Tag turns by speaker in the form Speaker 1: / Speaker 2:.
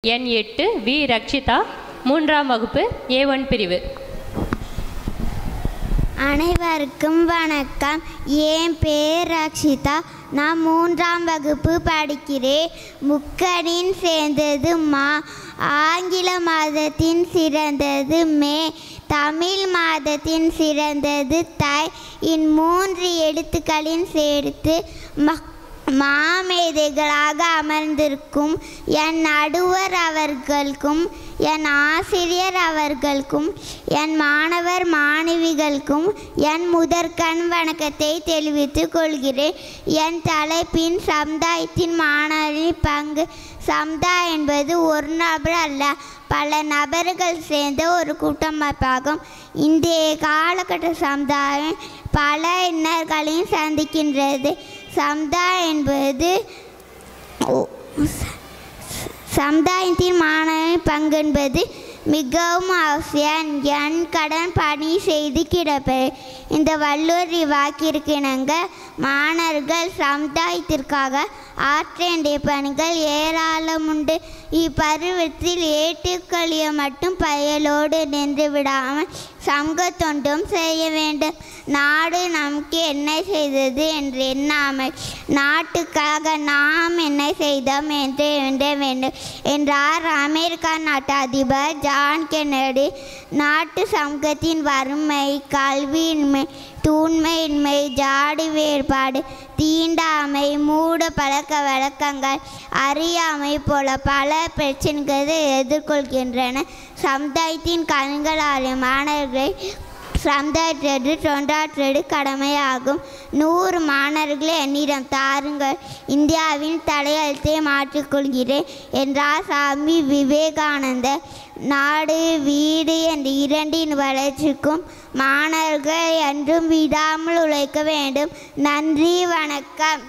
Speaker 1: எண் 8 வி ரக்ஷிதா, 3ஆம் வகுப்பு A1 பிரிவு.
Speaker 2: அனைவருக்கும் வணக்கம். என் பேர் ரக்ஷிதா. நான் 3ஆம் வகுப்பு படிக்கிறேன். முக்கனின் சேர்ந்தது மா, ஆங்கில மாதத்தின் சிறந்தது மே, தமிழ் மாதத்தின் சிறந்தது தை. இம்மூன்று எழுத்துக்களின் சேர்த்து மாமேதைகளாக அமர்ந்திருக்கும் என் நடுவர் அவர்களுக்கும், என் ஆசிரியர் அவர்களுக்கும், என் மாணவர் மாணவிகளுக்கும் என் முதற்கண் வணக்கத்தை தெரிவித்துக் கொள்கிறேன். என் தலைப்பின் சமுதாயத்தின் மாணவரின் பங்கு. சமுதாயம் என்பது ஒரு நபர் அல்ல, பல நபர்கள் சேர்ந்த ஒரு கூட்டமைப்பாகும். இன்றைய காலகட்ட சமுதாயம் பல இன்னல்களையும் சந்திக்கின்றது. சமுதாயம் என்பது சமுதாயத்தின் மாணவரின் பங்கு என்பது மிகவும் அவசியம். என் கடன் பணி செய்து கிடப்பது. இந்த வள்ளுவர் வாக்கிற்கு இணங்க மாணவர்கள் சமுதாயத்திற்காக ஆற்ற வேண்டிய பணிகள் ஏராளம் உண்டு. இப்பருவத்தில் ஏட்டுக்கொள்ளிய மட்டும் பயலோடு நின்று விடாமல் சமூக தொண்டும் செய்ய வேண்டும். நாடு நமக்கு என்ன செய்தது என்று எண்ணாமல் நாட்டுக்காக நாம் என்ன செய்தோம் என்று எண்ண வேண்டும் என்றார் அமெரிக்கா நாட்டு அதிபர் ஜான் கென்னடி. நாட்டு சமூகத்தின் வறுமை, கல்வியின்மை, தூய்மையின்மை, ஜாதி வேறுபாடு, தீண்டாமை, மூட பழக்க வழக்கங்கள், அறியாமை போல பல பிரச்சனைகளை எதிர்கொள்கின்றன. சமுதாயத்தின் கண்களாலே மாணவர்களை சமுதாயத்திற்கு தொண்டாற்றுவது கடமையாகும். 100 மாணவர்களை என்னிடம் தாருங்கள், இந்தியாவின் தலையெழுத்தை மாற்றிக்கொள்கிறேன் என்றார் சாமி விவேகானந்தர். நாடு வீடு என்ற இரண்டின் வளர்ச்சிக்கும் மாணவர்கள் என்றும் விடாமல் உழைக்க வேண்டும். நன்றி, வணக்கம்.